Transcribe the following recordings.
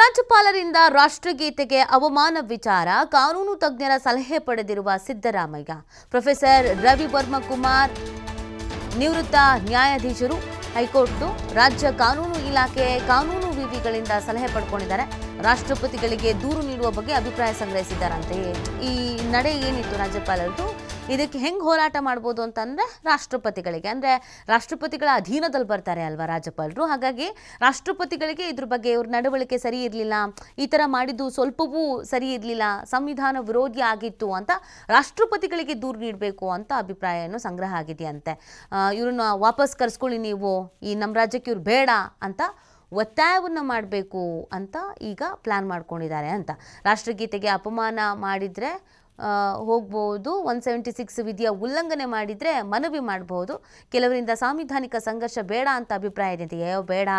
ಉಪರಾಜ್ಯಪಾಲರಿಂದ ರಾಷ್ಟ್ರಗೀತೆಗೆ ಅವಮಾನ ವಿಚಾರ ಕಾನೂನು ತಜ್ಞರ ಸಲಹೆ ಪಡೆದಿರುವ ಸಿದ್ದರಾಮಯ್ಯ. ಪ್ರೊಫೆಸರ್ ರವಿ ವರ್ಮ ಕುಮಾರ್ ನಿವೃತ್ತ ನ್ಯಾಯಾಧೀಶರು ಹೈಕೋರ್ಟ್ ರಾಜ್ಯ ಕಾನೂನು ಇಲಾಖೆ ಕಾನೂನು ವಿವಿಗಳಿಂದ ಸಲಹೆ ಪಡ್ಕೊಂಡಿದ್ದಾರೆ. ರಾಷ್ಟ್ರಪತಿಗಳಿಗೆ ದೂರು ನೀಡುವ ಬಗ್ಗೆ ಅಭಿಪ್ರಾಯ ಸಂಗ್ರಹಿಸಿದ್ದಾರಂತೆ. ಈ ನಡೆ ಏನಿತ್ತು ರಾಜ್ಯಪಾಲರದು, ಇದಕ್ಕೆ ಹೆಂಗೆ ಹೋರಾಟ ಮಾಡ್ಬೋದು ಅಂತಂದರೆ ರಾಷ್ಟ್ರಪತಿಗಳಿಗೆ, ಅಂದರೆ ರಾಷ್ಟ್ರಪತಿಗಳ ಅಧೀನದಲ್ಲಿ ಬರ್ತಾರೆ ಅಲ್ವಾ ರಾಜ್ಯಪಾಲರು. ಹಾಗಾಗಿ ರಾಷ್ಟ್ರಪತಿಗಳಿಗೆ ಇದ್ರ ಬಗ್ಗೆ ಇವ್ರ ನಡವಳಿಕೆ ಸರಿ ಇರಲಿಲ್ಲ, ಈ ಥರ ಮಾಡಿದ್ದು ಸ್ವಲ್ಪವೂ ಸರಿ ಇರಲಿಲ್ಲ, ಸಂವಿಧಾನ ವಿರೋಧಿ ಆಗಿತ್ತು ಅಂತ ರಾಷ್ಟ್ರಪತಿಗಳಿಗೆ ದೂರು ನೀಡಬೇಕು ಅಂತ ಅಭಿಪ್ರಾಯವನ್ನು ಸಂಗ್ರಹ ಆಗಿದೆಯಂತೆ. ಇವ್ರನ್ನ ವಾಪಸ್ ಕರೆಸ್ಕೊಳ್ಳಿ, ನೀವು ಈ ನಮ್ಮ ರಾಜ್ಯಕ್ಕೆ ಇವ್ರು ಬೇಡ ಅಂತ ಒತ್ತಾಯವನ್ನು ಮಾಡಬೇಕು ಅಂತ ಈಗ ಪ್ಲ್ಯಾನ್ ಮಾಡ್ಕೊಂಡಿದ್ದಾರೆ ಅಂತ. ರಾಷ್ಟ್ರಗೀತೆಗೆ ಅಪಮಾನ ಮಾಡಿದರೆ ಹೋಗ್ಬೋದು, 176 ವಿಧಿಯ ಉಲ್ಲಂಘನೆ ಮಾಡಿದರೆ ಮನವಿ ಮಾಡಬಹುದು. ಕೆಲವರಿಂದ ಸಾಂವಿಧಾನಿಕ ಸಂಘರ್ಷ ಬೇಡ ಅಂತ ಅಭಿಪ್ರಾಯ ಇದೆ. ಬೇಡ,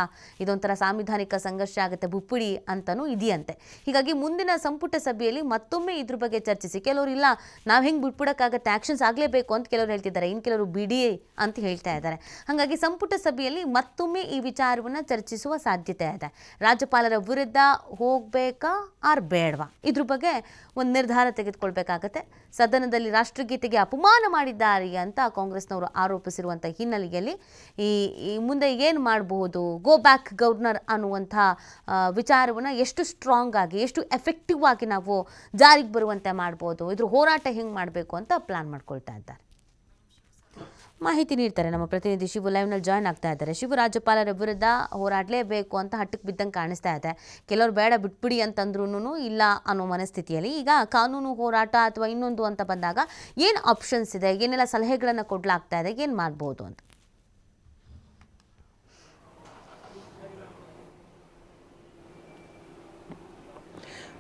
ಇದೊಂಥರ ಸಾಂವಿಧಾನಿಕ ಸಂಘರ್ಷ ಆಗುತ್ತೆ, ಬುಪ್ಪಿಡಿ ಅಂತಲೂ ಇದೆಯಂತೆ. ಹೀಗಾಗಿ ಮುಂದಿನ ಸಂಪುಟ ಸಭೆಯಲ್ಲಿ ಮತ್ತೊಮ್ಮೆ ಇದ್ರ ಬಗ್ಗೆ ಚರ್ಚಿಸಿ, ಕೆಲವರು ಇಲ್ಲ ನಾವು ಹೆಂಗೆ ಬಿಟ್ಬಿಡೋಕ್ಕಾಗತ್ತೆ, ಆ್ಯಕ್ಷನ್ಸ್ ಆಗಲೇಬೇಕು ಅಂತ ಕೆಲವರು ಹೇಳ್ತಿದ್ದಾರೆ, ಇನ್ನು ಕೆಲವರು ಬಿಡಿ ಅಂತ ಹೇಳ್ತಾ ಇದ್ದಾರೆ. ಹಾಗಾಗಿ ಸಂಪುಟ ಸಭೆಯಲ್ಲಿ ಮತ್ತೊಮ್ಮೆ ಈ ವಿಚಾರವನ್ನು ಚರ್ಚಿಸುವ ಸಾಧ್ಯತೆ ಇದೆ. ರಾಜ್ಯಪಾಲರ ವಿರುದ್ಧ ಹೋಗಬೇಕಾ ಆರ್ ಬೇಡವಾ, ಇದ್ರ ಬಗ್ಗೆ ಒಂದು ನಿರ್ಧಾರ ತೆಗೆದುಕೊಳ್ಬೇಕಾಗತ್ತೆ. ಸದನದಲ್ಲಿ ರಾಷ್ಟ್ರಗೀತೆಗೆ ಅಪಮಾನ ಮಾಡಿದ್ದಾರೆ ಅಂತ ಕಾಂಗ್ರೆಸ್ನವರು ಆರೋಪಿಸಿರುವಂಥ ಹಿನ್ನೆಲೆಯಲ್ಲಿ ಈ ಮುಂದೆ ಏನು ಮಾಡಬಹುದು, ಗೋ ಬ್ಯಾಕ್ ಗವರ್ನರ್ ಅನ್ನುವಂಥ ವಿಚಾರವನ್ನು ಎಷ್ಟು ಸ್ಟ್ರಾಂಗ್ ಆಗಿ, ಎಷ್ಟು ಎಫೆಕ್ಟಿವ್ ಆಗಿ ನಾವು ಜಾರಿಗೆ ಬರುವಂತೆ ಮಾಡ್ಬೋದು, ಇದ್ರ ಹೋರಾಟ ಹೆಂಗೆ ಮಾಡಬೇಕು ಅಂತ ಪ್ಲಾನ್ ಮಾಡ್ಕೊಳ್ತಾ ಇದ್ದಾರೆ. ಮಾಹಿತಿ ನೀಡ್ತಾರೆ ನಮ್ಮ ಪ್ರತಿನಿಧಿ ಶಿವು, ಲೈವ್ನಲ್ಲಿ ಜಾಯ್ನ್ ಆಗ್ತಾ ಇದ್ದಾರೆ. ಶಿವು, ರಾಜ್ಯಪಾಲರ ವಿರುದ್ಧ ಹೋರಾಡಲೇಬೇಕು ಅಂತ ಹಟ್ಟಕ್ಕೆ ಬಿದ್ದಂಗೆ ಕಾಣಿಸ್ತಾ ಇದೆ. ಕೆಲವರು ಬೇಡ ಬಿಟ್ಬಿಡಿ ಅಂತಂದ್ರೂ ಇಲ್ಲ ಅನ್ನೋ ಮನಸ್ಥಿತಿಯಲ್ಲಿ ಈಗ ಕಾನೂನು ಹೋರಾಟ ಅಥವಾ ಇನ್ನೊಂದು ಅಂತ ಬಂದಾಗ ಏನು ಆಪ್ಷನ್ಸ್ ಇದೆ, ಏನೆಲ್ಲ ಸಲಹೆಗಳನ್ನು ಕೊಡಲಾಗ್ತಾ ಇದೆ, ಏನು ಮಾಡ್ಬೋದು ಅಂತ?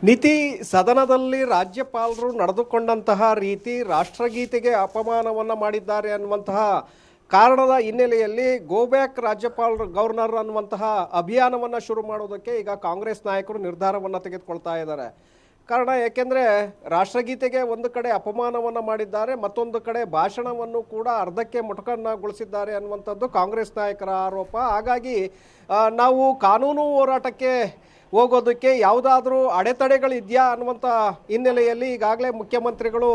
ನೀತಿ ಸದನದಲ್ಲಿ ರಾಜ್ಯಪಾಲರು ನಡೆದುಕೊಂಡಂತಹ ರೀತಿ ರಾಷ್ಟ್ರಗೀತೆಗೆ ಅಪಮಾನವನ್ನು ಮಾಡಿದ್ದಾರೆ ಅನ್ನುವಂತಹ ಕಾರಣದ ಹಿನ್ನೆಲೆಯಲ್ಲಿ ಗೋಬ್ಯಾಕ್ ಗವರ್ನರ್ ಅನ್ನುವಂತಹ ಅಭಿಯಾನವನ್ನು ಶುರು ಮಾಡೋದಕ್ಕೆ ಈಗ ಕಾಂಗ್ರೆಸ್ ನಾಯಕರು ನಿರ್ಧಾರವನ್ನು ತೆಗೆದುಕೊಳ್ತಾ ಇದ್ದಾರೆ. ಕಾರಣ ಏಕೆಂದರೆ ರಾಷ್ಟ್ರಗೀತೆಗೆ ಒಂದು ಕಡೆ ಅಪಮಾನವನ್ನು ಮಾಡಿದ್ದಾರೆ, ಮತ್ತೊಂದು ಕಡೆ ಭಾಷಣವನ್ನು ಕೂಡ ಅರ್ಧಕ್ಕೆ ಮೊಟಕನ್ನಾಗೊಳಿಸಿದ್ದಾರೆ ಅನ್ನುವಂಥದ್ದು ಕಾಂಗ್ರೆಸ್ ನಾಯಕರ ಆರೋಪ. ಹಾಗಾಗಿ ನಾವು ಕಾನೂನು ಹೋರಾಟಕ್ಕೆ ಹೋಗೋದಕ್ಕೆ ಯಾವುದಾದ್ರೂ ಅಡೆತಡೆಗಳಿದೆಯಾ ಅನ್ನುವಂಥ ಹಿನ್ನೆಲೆಯಲ್ಲಿ ಈಗಾಗಲೇ ಮುಖ್ಯಮಂತ್ರಿಗಳು,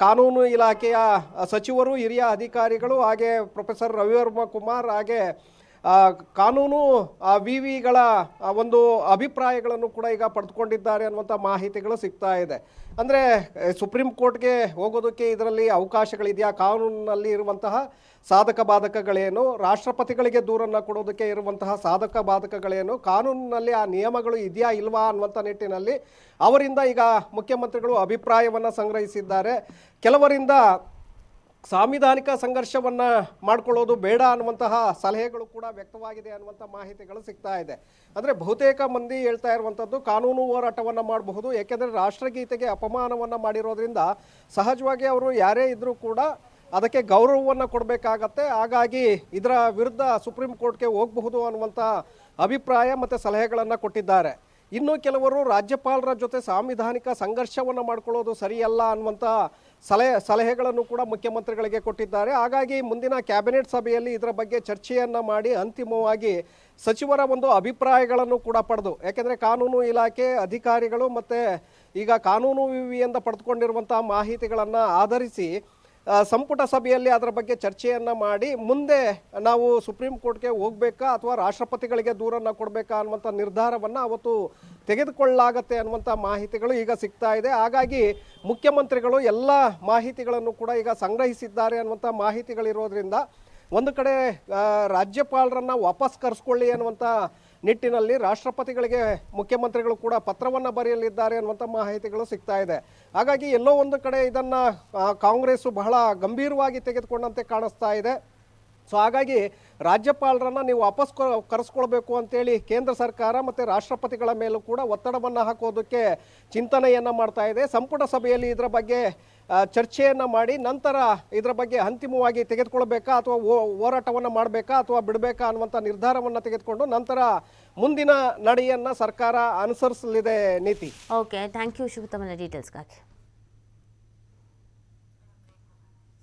ಕಾನೂನು ಇಲಾಖೆಯ ಸಚಿವರು, ಹಿರಿಯ ಅಧಿಕಾರಿಗಳು, ಹಾಗೆ ಪ್ರೊಫೆಸರ್ ರವಿವರ್ಮ ಕುಮಾರ್, ಹಾಗೆ ಕಾನೂನು ವಿವಿಗಳ ಒಂದು ಅಭಿಪ್ರಾಯಗಳನ್ನು ಕೂಡ ಈಗ ಪಡೆದುಕೊಂಡಿದ್ದಾರೆ ಅನ್ನುವಂಥ ಮಾಹಿತಿಗಳು ಸಿಗ್ತಾ ಇದೆ. ಅಂದರೆ ಸುಪ್ರೀಂ ಕೋರ್ಟ್ಗೆ ಹೋಗೋದಕ್ಕೆ ಇದರಲ್ಲಿ ಅವಕಾಶಗಳಿದೆಯಾ, ಕಾನೂನಿನಲ್ಲಿ ಇರುವಂತಹ ಸಾಧಕ ಬಾಧಕಗಳೇನು, ರಾಷ್ಟ್ರಪತಿಗಳಿಗೆ ದೂರನ್ನು ಕೊಡೋದಕ್ಕೆ ಇರುವಂತಹ ಸಾಧಕ ಬಾಧಕಗಳೇನು, ಕಾನೂನಿನಲ್ಲಿ ಆ ನಿಯಮಗಳು ಇದೆಯಾ ಇಲ್ವಾ ಅನ್ನುವಂಥ ನಿಟ್ಟಿನಲ್ಲಿ ಅವರಿಂದ ಈಗ ಮುಖ್ಯಮಂತ್ರಿಗಳು ಅಭಿಪ್ರಾಯವನ್ನು ಸಂಗ್ರಹಿಸಿದ್ದಾರೆ. ಕೆಲವರಿಂದ ಸಾಂವಿಧಾನಿಕ ಸಂಘರ್ಷವನ್ನು ಮಾಡಿಕೊಳ್ಳೋದು ಬೇಡ ಅನ್ನುವಂತಹ ಸಲಹೆಗಳು ಕೂಡ ವ್ಯಕ್ತವಾಗಿದೆ ಅನ್ನುವಂಥ ಮಾಹಿತಿಗಳು ಸಿಗ್ತಾ ಇದೆ. ಅಂದರೆ ಬಹುತೇಕ ಮಂದಿ ಹೇಳ್ತಾ ಇರುವಂಥದ್ದು ಕಾನೂನು ಹೋರಾಟವನ್ನು ಮಾಡಬಹುದು, ಏಕೆಂದರೆ ರಾಷ್ಟ್ರಗೀತೆಗೆ ಅಪಮಾನವನ್ನು ಮಾಡಿರೋದ್ರಿಂದ ಸಹಜವಾಗಿ ಅವರು ಯಾರೇ ಇದ್ದರೂ ಕೂಡ ಅದಕ್ಕೆ ಗೌರವವನ್ನು ಕೊಡಬೇಕಾಗತ್ತೆ. ಹಾಗಾಗಿ ಇದರ ವಿರುದ್ಧ ಸುಪ್ರೀಂ ಕೋರ್ಟ್ಗೆ ಹೋಗಬಹುದು ಅನ್ನುವಂಥ ಅಭಿಪ್ರಾಯ ಮತ್ತು ಸಲಹೆಗಳನ್ನು ಕೊಟ್ಟಿದ್ದಾರೆ. ಇನ್ನು ಕೆಲವರು ರಾಜ್ಯಪಾಲರ ಜೊತೆ ಸಾಂವಿಧಾನಿಕ ಸಂಘರ್ಷವನ್ನು ಮಾಡಿಕೊಳ್ಳೋದು ಸರಿಯಲ್ಲ ಅನ್ನುವಂಥ ಸಲಹೆಗಳನ್ನು ಕೂಡ ಮುಖ್ಯಮಂತ್ರಿಗಳಿಗೆ ಕೊಟ್ಟಿದ್ದಾರೆ. ಹಾಗಾಗಿ ಮುಂದಿನ ಕ್ಯಾಬಿನೆಟ್ ಸಭೆಯಲ್ಲಿ ಇದರ ಬಗ್ಗೆ ಚರ್ಚೆಯನ್ನು ಮಾಡಿ ಅಂತಿಮವಾಗಿ ಸಚಿವರ ಒಂದು ಅಭಿಪ್ರಾಯಗಳನ್ನು ಕೂಡ ಪಡೆದು, ಯಾಕೆಂದರೆ ಕಾನೂನು ಇಲಾಖೆ ಅಧಿಕಾರಿಗಳು ಮತ್ತು ಈಗ ಕಾನೂನು ವಿವಿಯಿಂದ ಪಡೆದುಕೊಂಡಿರುವಂಥ ಮಾಹಿತಿಗಳನ್ನು ಆಧರಿಸಿ ಸಂಪುಟ ಸಭೆಯಲ್ಲಿ ಅದರ ಬಗ್ಗೆ ಚರ್ಚೆಯನ್ನು ಮಾಡಿ ಮುಂದೆ ನಾವು ಸುಪ್ರೀಂ ಕೋರ್ಟ್ಗೆ ಹೋಗಬೇಕಾ ಅಥವಾ ರಾಷ್ಟ್ರಪತಿಗಳಿಗೆ ದೂರನ್ನು ಕೊಡಬೇಕಾ ಅನ್ನುವಂಥ ನಿರ್ಧಾರವನ್ನು ಅವತ್ತು ತೆಗೆದುಕೊಳ್ಳಲಾಗತ್ತೆ ಅನ್ನುವಂಥ ಮಾಹಿತಿಗಳು ಈಗ ಸಿಗ್ತಾ ಇದೆ. ಹಾಗಾಗಿ ಮುಖ್ಯಮಂತ್ರಿಗಳು ಎಲ್ಲ ಮಾಹಿತಿಗಳನ್ನು ಕೂಡ ಈಗ ಸಂಗ್ರಹಿಸಿದ್ದಾರೆ ಅನ್ನುವಂಥ ಮಾಹಿತಿಗಳಿರೋದ್ರಿಂದ ಒಂದು ಕಡೆ ರಾಜ್ಯಪಾಲರನ್ನು ವಾಪಸ್ ಕರೆಸ್ಕೊಳ್ಳಿ ಅನ್ನುವಂಥ ನಿಟ್ಟಿನಲ್ಲಿ ರಾಷ್ಟ್ರಪತಿಗಳಿಗೆ ಮುಖ್ಯಮಂತ್ರಿಗಳು ಕೂಡ ಪತ್ರವನ್ನು ಬರೆಯಲಿದ್ದಾರೆ ಅನ್ನುವಂಥ ಮಾಹಿತಿಗಳು ಸಿಗ್ತಾ ಇದೆ. ಹಾಗಾಗಿ ಎಲ್ಲೋ ಒಂದು ಕಡೆ ಇದನ್ನು ಕಾಂಗ್ರೆಸ್ಸು ಬಹಳ ಗಂಭೀರವಾಗಿ ತೆಗೆದುಕೊಂಡಂತೆ ಕಾಣಿಸ್ತಾ ಇದೆ. ಸೊ ಹಾಗಾಗಿ ರಾಜ್ಯಪಾಲರನ್ನು ನೀವು ವಾಪಸ್ ಕರೆಸ್ಕೊಳ್ಬೇಕು ಅಂತೇಳಿ ಕೇಂದ್ರ ಸರ್ಕಾರ ಮತ್ತು ರಾಷ್ಟ್ರಪತಿಗಳ ಮೇಲೂ ಕೂಡ ಒತ್ತಡವನ್ನು ಹಾಕೋದಕ್ಕೆ ಚಿಂತನೆಯನ್ನು ಮಾಡ್ತಾ ಇದೆ. ಸಂಪುಟ ಸಭೆಯಲ್ಲಿ ಇದರ ಬಗ್ಗೆ ಚರ್ಚೆಯನ್ನು ಮಾಡಿ ನಂತರ ಇದರ ಬಗ್ಗೆ ಅಂತಿಮವಾಗಿ ತೆಗೆದುಕೊಳ್ಬೇಕಾ ಅಥವಾ ಹೋರಾಟವನ್ನು ಮಾಡಬೇಕಾ ಅಥವಾ ಬಿಡಬೇಕಾ ಅನ್ನುವಂಥ ನಿರ್ಧಾರವನ್ನು ತೆಗೆದುಕೊಂಡು ನಂತರ ಮುಂದಿನ ನಡೆಯನ್ನು ಸರ್ಕಾರ ಅನುಸರಿಸಲಿದೆ. ನೀತಿ. ಓಕೆ, ಥ್ಯಾಂಕ್ ಯು ಶಿವು, ತಮ್ಮ ಡೀಟೇಲ್ಸ್ಗಾಗಿ.